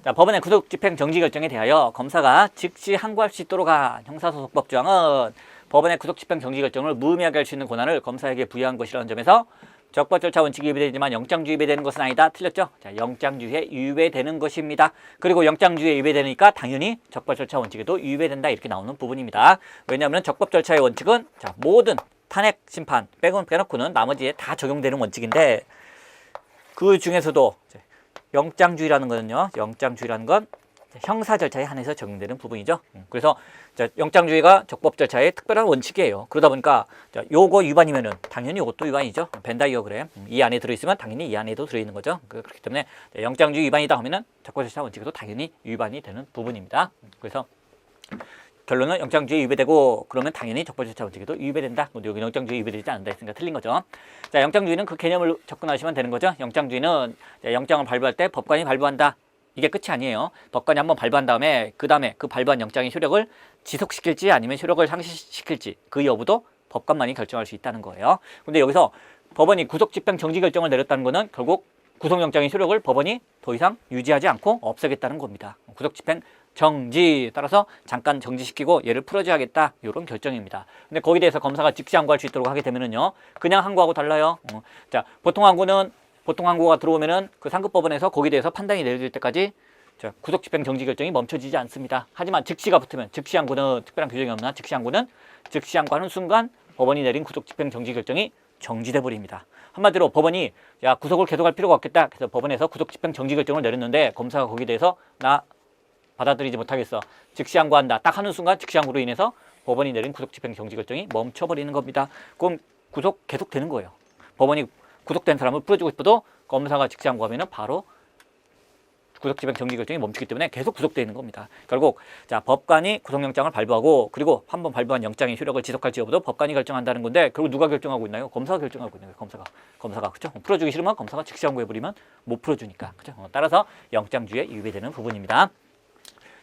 자, 법원의 구속 집행 정지 결정에 대하여 검사가 즉시 항고할 수 있도록 한 형사소송법 조항은 법원의 구속 집행 정지 결정을 무의미하게 할 수 있는 권한을 검사에게 부여한 것이라는 점에서 적법 절차 원칙이 위배되지만 영장주의 위배되는 것은 아니다. 틀렸죠? 자, 영장주의에 위배되는 것입니다. 그리고 영장주의에 위배되니까 당연히 적법 절차 원칙에도 위배된다. 이렇게 나오는 부분입니다. 왜냐하면 적법 절차의 원칙은 자, 모든 탄핵 심판 빼놓고는 나머지에 다 적용되는 원칙인데 그 중에서도 영장주의라는 거는요. 영장주의라는 건 형사 절차에 한해서 적용되는 부분이죠. 그래서 영장주의가 적법 절차의 특별한 원칙이에요. 그러다 보니까 요거 위반이면은 당연히 이것도 위반이죠. 벤다이어그램 이 안에 들어있으면 당연히 이 안에도 들어있는 거죠. 그렇기 때문에 영장주의 위반이다 하면은 적법 절차 원칙에도 당연히 위반이 되는 부분입니다. 그래서 결론은 영장주의 위배되고 그러면 당연히 적법 절차 원칙에도 위배된다. 여기 영장주의 위배되지 않는다 했으니까 틀린 거죠. 자, 영장주의는 그 개념을 접근하시면 되는 거죠. 영장주의는 영장을 발부할 때 법관이 발부한다. 이게 끝이 아니에요. 법관이 한번 발부한 다음에 그 발부한 영장의 효력을 지속시킬지 아니면 효력을 상실시킬지 그 여부도 법관만이 결정할 수 있다는 거예요. 근데 여기서 법원이 구속집행 정지 결정을 내렸다는 거는 결국 구속영장의 효력을 법원이 더 이상 유지하지 않고 없애겠다는 겁니다. 구속집행 정지 따라서 잠깐 정지시키고 얘를 풀어줘야겠다 이런 결정입니다. 근데 거기에 대해서 검사가 즉시 항고할 수 있도록 하게 되면은요 그냥 항고하고 달라요. 자, 보통 항고가 들어오면은 그 상급법원에서 거기에 대해서 판단이 내려질 때까지 구속집행 정지 결정이 멈춰지지 않습니다. 하지만 즉시가 붙으면 즉시 항고는 특별한 규정이 없나 즉시 항고하는 순간 법원이 내린 구속집행 정지 결정이 정지돼 버립니다. 한마디로 법원이 야 구속을 계속할 필요가 없겠다. 그래서 법원에서 구속집행 정지 결정을 내렸는데 검사가 거기에 대해서 나 받아들이지 못하겠어. 즉시 항고한다. 딱 하는 순간 즉시 항고로 인해서 법원이 내린 구속집행 정지 결정이 멈춰버리는 겁니다. 그럼 구속 계속 되는 거예요. 법원이 구속된 사람을 풀어주고 싶어도 검사가 즉시 항고하면 바로 구속집행 정지 결정이 멈추기 때문에 계속 구속되어 있는 겁니다. 결국 자 법관이 구속영장을 발부하고 그리고 한번 발부한 영장의 효력을 지속할지 여부도 법관이 결정한다는 건데 결국 누가 결정하고 있나요? 검사가 결정하고 있는 거예요. 검사가 그렇죠? 풀어주기 싫으면 검사가 즉시 항고해버리면 못 풀어주니까 그렇죠? 따라서 영장주의에 위배되는 부분입니다.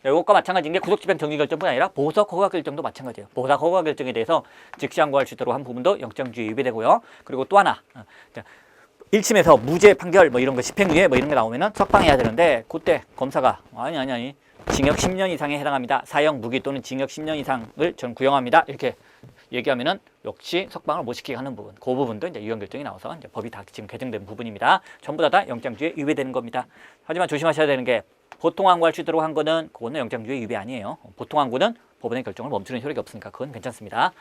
이것과 마찬가지인 게 구속집행 정지 결정뿐 아니라 보석 허가 결정도 마찬가지예요. 보석 허가 결정에 대해서 즉시 항고할 수 있도록 한 부분도 영장주의에 위배되고요. 그리고 또 하나 1심에서 무죄 판결 뭐 이런 거 집행유예 뭐 이런 게 나오면은 석방해야 되는데 그때 검사가 아니 징역 10년 이상에 해당합니다. 사형 무기 또는 징역 10년 이상을 저는 구형합니다. 이렇게 얘기하면은 역시 석방을 못 시키게 하는 부분, 그 부분도 이제 유형 결정이 나와서 이제 법이 다 지금 개정된 부분입니다. 전부 다 영장주의에 위배되는 겁니다. 하지만 조심하셔야 되는 게 보통 항고할 수 있도록 한 거는 그거는 영장주의 위배 아니에요. 보통 항고는 법원의 결정을 멈추는 효력이 없으니까 그건 괜찮습니다.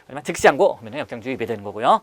하지만 즉시 항고 하면 영장주의 위배되는 거고요.